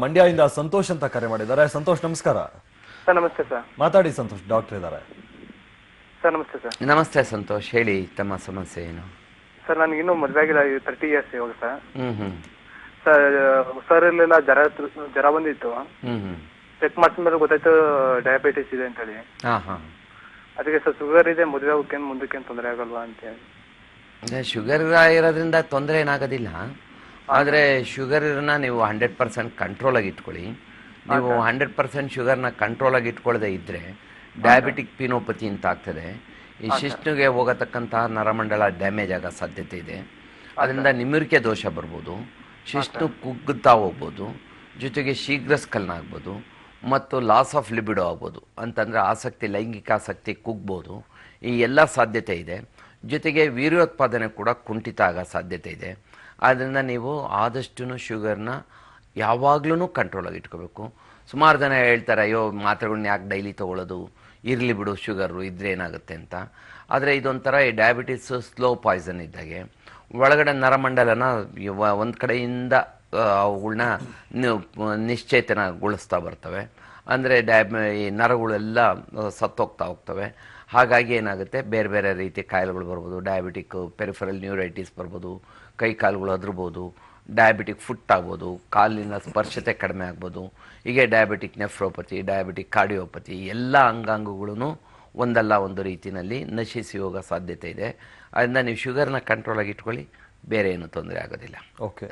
ಮಂಡ್ಯದಿಂದ ಸಂತೋಷ್ ಅಂತ ಕರೆ ಮಾಡಿದ್ದಾರೆ. ಸಂತೋಷ್ ನಮಸ್ಕಾರ. ಸರ್ ನಮಸ್ತೆ ಸರ್. ಮಾತಾಡಿ ಸಂತೋಷ್, ಡಾಕ್ಟರ್ ಇದ್ದಾರೆ. ಸರ್ ನಮಸ್ತೆ ಸರ್. ನಮಸ್ತೆ ಸಂತೋಷ್, ಹೇಳಿ ತಮ್ಮ ಸಮಸ್ಯೆ ಏನು? ಸರ್ ನನಗಿನ್ನೂ ಮದುವೆ ಆಗಿಲ್ಲ, 30 ಇಯರ್ಸ್ ಇವಾಗ ಸರ್. ಹ್ಮ್ ಸರ್ ಹುಷಾರಿರ್ಲಿಲ್ಲ, ಜ್ವರ ಬಂದಿತ್ತು. ಚೆಕ್ ಮಾಡಿದ್ಮೇಲೆ ಗೊತ್ತಾಯ್ತು ಡಯಾಬಿಟಿಸ್ ಇದೆ ಅಂತೇಳಿ. ಅದಕ್ಕೆ ಸರ್ ಶುಗರ್ ಇದೆ, ಮದುವೆ ಹೋಗಕ್ಕೆ ಮುಂದಕ್ಕೆ ತೊಂದರೆ ಆಗಲ್ವಾ ಅಂತ. ಶುಗರ್ ಇರೋದ್ರಿಂದ ತೊಂದರೆ ಏನಾಗೋದಿಲ್ಲ. ಆದರೆ ಶುಗರ್ನ ನೀವು 100% ಕಂಟ್ರೋಲಾಗಿ ಇಟ್ಕೊಳ್ಳಿ. ನೀವು 100% ಶುಗರ್ನ ಕಂಟ್ರೋಲಾಗಿ ಇಟ್ಕೊಳ್ಳದೆ ಇದ್ದರೆ ಡಯಾಬಿಟಿಕ್ ಪಿನೋಪತಿ ಅಂತ ಆಗ್ತದೆ. ಈ ಶಿಶ್ನಿಗೆ ಹೋಗತಕ್ಕಂತಹ ನರಮಂಡಲ ಡ್ಯಾಮೇಜ್ ಆಗೋ ಸಾಧ್ಯತೆ ಇದೆ. ಅದರಿಂದ ನಿಮಿರಿಕೆ ದೋಷ ಬರ್ಬೋದು, ಶಿಶ್ನು ಕುಗ್ಗುತ್ತಾ ಹೋಗ್ಬೋದು, ಜೊತೆಗೆ ಶೀಘ್ರ ಸ್ಖಲನ ಆಗ್ಬೋದು ಮತ್ತು ಲಾಸ್ ಆಫ್ ಲಿಬಿಡೋ ಆಗ್ಬೋದು. ಅಂತಂದರೆ ಆಸಕ್ತಿ, ಲೈಂಗಿಕ ಆಸಕ್ತಿ ಕುಗ್ಬೋದು. ಈ ಎಲ್ಲ ಸಾಧ್ಯತೆ ಇದೆ. ಜೊತೆಗೆ ವೀರ್ಯೋತ್ಪಾದನೆ ಕೂಡ ಕುಂಠಿತ ಆಗೋ ಸಾಧ್ಯತೆ ಇದೆ. ಆದ್ದರಿಂದ ನೀವು ಆದಷ್ಟು ಶುಗರ್ನ ಯಾವಾಗಲೂ ಕಂಟ್ರೋಲಾಗಿ ಇಟ್ಕೋಬೇಕು. ಸುಮಾರು ಜನ ಹೇಳ್ತಾರೆ, ಅಯ್ಯೋ ಮಾತ್ರೆಗಳನ್ನ ಯಾಕೆ ಡೈಲಿ ತೊಗೊಳ್ಳೋದು, ಇರಲಿ ಬಿಡು ಶುಗರು ಇದ್ರೆ ಏನಾಗುತ್ತೆ ಅಂತ. ಆದರೆ ಇದೊಂಥರ ಈ ಡಯಾಬಿಟಿಸ್ ಸ್ಲೋ ಪಾಯ್ಸನ್ ಇದ್ದಾಗೆ ಒಳಗಡೆ ನರಮಂಡಲನ ಒಂದು ಕಡೆಯಿಂದ ಅವುಗಳನ್ನ ನಿಶ್ಚೇತನಗೊಳಿಸ್ತಾ ಬರ್ತವೆ. ಅಂದರೆ ಈ ನರಗಳೆಲ್ಲ ಸತ್ತೋಗ್ತಾ ಹೋಗ್ತವೆ. ಹಾಗಾಗಿ ಏನಾಗುತ್ತೆ, ಬೇರೆ ಬೇರೆ ರೀತಿ ಕಾಯಿಲೆಗಳು ಬರ್ಬೋದು. ಡಯಾಬಿಟಿಕ್ ಪೆರಿಫರಲ್ ನ್ಯೂರೈಟಿಸ್ ಬರ್ಬೋದು, ಕೈ ಕಾಲುಗಳು ಅದ್ರಬೋದು, ಡಯಾಬಿಟಿಕ್ ಫುಟ್ ಆಗ್ಬೋದು, ಕಾಲಿನ ಸ್ಪರ್ಶತೆ ಕಡಿಮೆ ಆಗ್ಬೋದು. ಹೀಗೆ ಡಯಾಬಿಟಿಕ್ ನೆಫ್ರೋಪತಿ, ಡಯಾಬಿಟಿಕ್ ಕಾರ್ಡಿಯೋಪತಿ ಎಲ್ಲ ಅಂಗಾಂಗಗಳೂ ಒಂದಲ್ಲ ಒಂದು ರೀತಿಯಲ್ಲಿ ನಶಿಸಿ ಹೋಗೋ ಸಾಧ್ಯತೆ ಇದೆ. ಅದರಿಂದ ನೀವು ಶುಗರ್ನ ಕಂಟ್ರೋಲಾಗಿ ಇಟ್ಕೊಳ್ಳಿ, ಬೇರೆ ಏನು ತೊಂದರೆ ಆಗೋದಿಲ್ಲ. ಓಕೆ.